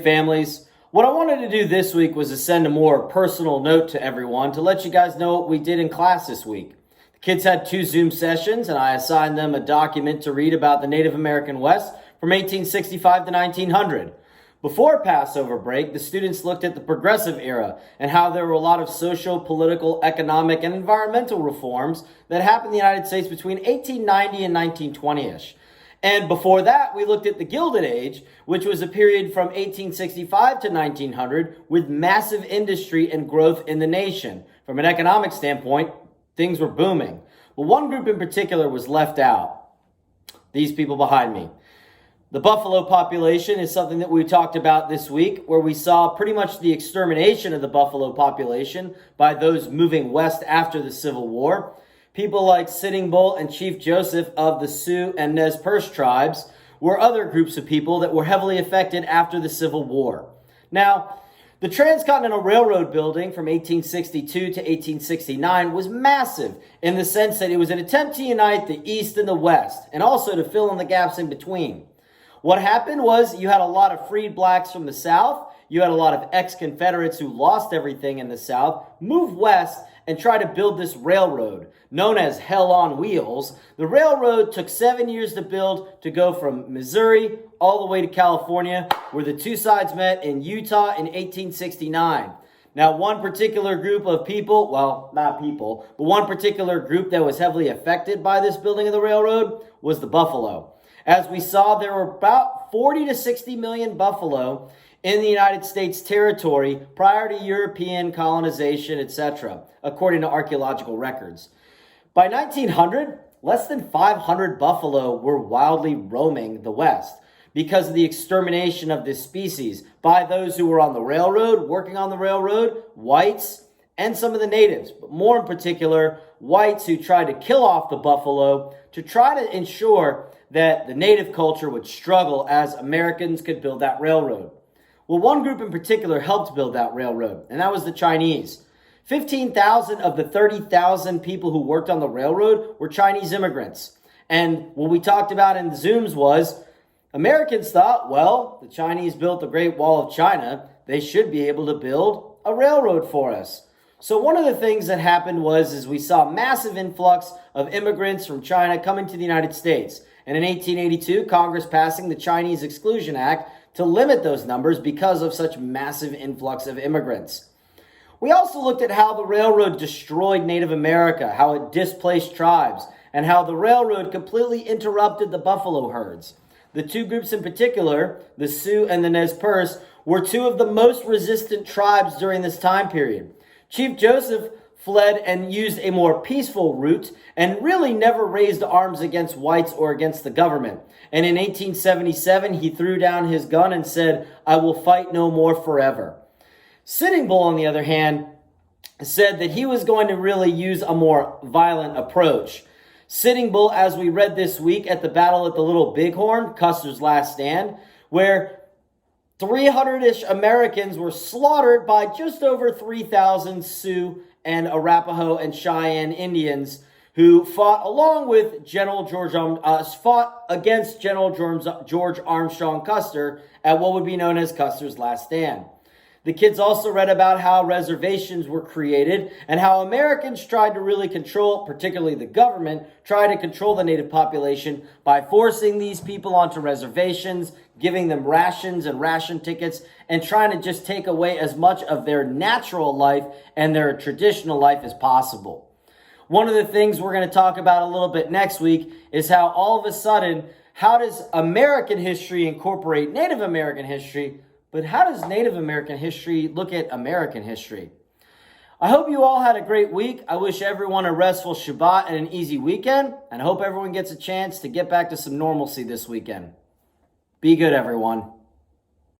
Families. What I wanted to do this week was to send a more personal note to everyone to let you guys know what we did in class this week. The kids had 2 Zoom sessions and I assigned them a document to read about the Native American West from 1865 to 1900. Before Passover break, the students looked at the Progressive Era and how there were a lot of social, political, economic, and environmental reforms that happened in the United States between 1890 and 1920-ish. And before that, we looked at the Gilded Age, which was a period from 1865 to 1900 with massive industry and growth in the nation. From an economic standpoint, things were booming. But one group in particular was left out. These people behind me. The buffalo population is something that we talked about this week, where we saw pretty much the extermination of the buffalo population by those moving west after the Civil War. People like Sitting Bull and Chief Joseph of the Sioux and Nez Perce tribes were other groups of people that were heavily affected after the Civil War. Now, the Transcontinental Railroad building from 1862 to 1869 was massive in the sense that it was an attempt to unite the East and the West, and also to fill in the gaps in between. What happened was you had a lot of freed blacks from the South, you had a lot of ex-Confederates who lost everything in the South, move west and try to build this railroad, known as Hell on Wheels. The railroad took 7 years to build, to go from Missouri all the way to California, where the two sides met in Utah in 1869. Now, one particular group of people, well, not people, but one particular group that was heavily affected by this building of the railroad was the buffalo. As we saw, there were about 40 to 60 million buffalo in the United States territory prior to European colonization, etc., according to archaeological records. By 1900, less than 500 buffalo were wildly roaming the West because of the extermination of this species by those who were on the railroad, working on the railroad, whites, and some of the natives, but more in particular, whites who tried to kill off the buffalo to try to ensure that the native culture would struggle as Americans could build that railroad. Well, one group in particular helped build that railroad, and that was the Chinese. 15,000 of the 30,000 people who worked on the railroad were Chinese immigrants. And what we talked about in the Zooms was Americans thought, well, the Chinese built the Great Wall of China. They should be able to build a railroad for us. So one of the things that happened was we saw massive influx of immigrants from China coming to the United States. And in 1882, Congress passing the Chinese Exclusion Act to limit those numbers because of such massive influx of immigrants. We also looked at how the railroad destroyed Native America, how it displaced tribes, and how the railroad completely interrupted the buffalo herds. The two groups in particular, the Sioux and the Nez Perce, were two of the most resistant tribes during this time period. Chief Joseph fled and used a more peaceful route and really never raised arms against whites or against the government. And in 1877, he threw down his gun and said, "I will fight no more forever." Sitting Bull, on the other hand, said that he was going to really use a more violent approach. Sitting Bull, as we read this week at the Battle at the Little Bighorn, Custer's last stand, where 300-ish Americans were slaughtered by just over 3,000 Sioux and Arapaho and Cheyenne Indians who fought along with fought against General George Armstrong Custer at what would be known as Custer's Last Stand. The kids also read about how reservations were created and how Americans tried to really control, particularly the government, tried to control the native population by forcing these people onto reservations, giving them rations and ration tickets, and trying to just take away as much of their natural life and their traditional life as possible. One of the things we're going to talk about a little bit next week is how all of a sudden, how does American history incorporate Native American history? But how does Native American history look at American history? I hope you all had a great week. I wish everyone a restful Shabbat and an easy weekend. And I hope everyone gets a chance to get back to some normalcy this weekend. Be good, everyone.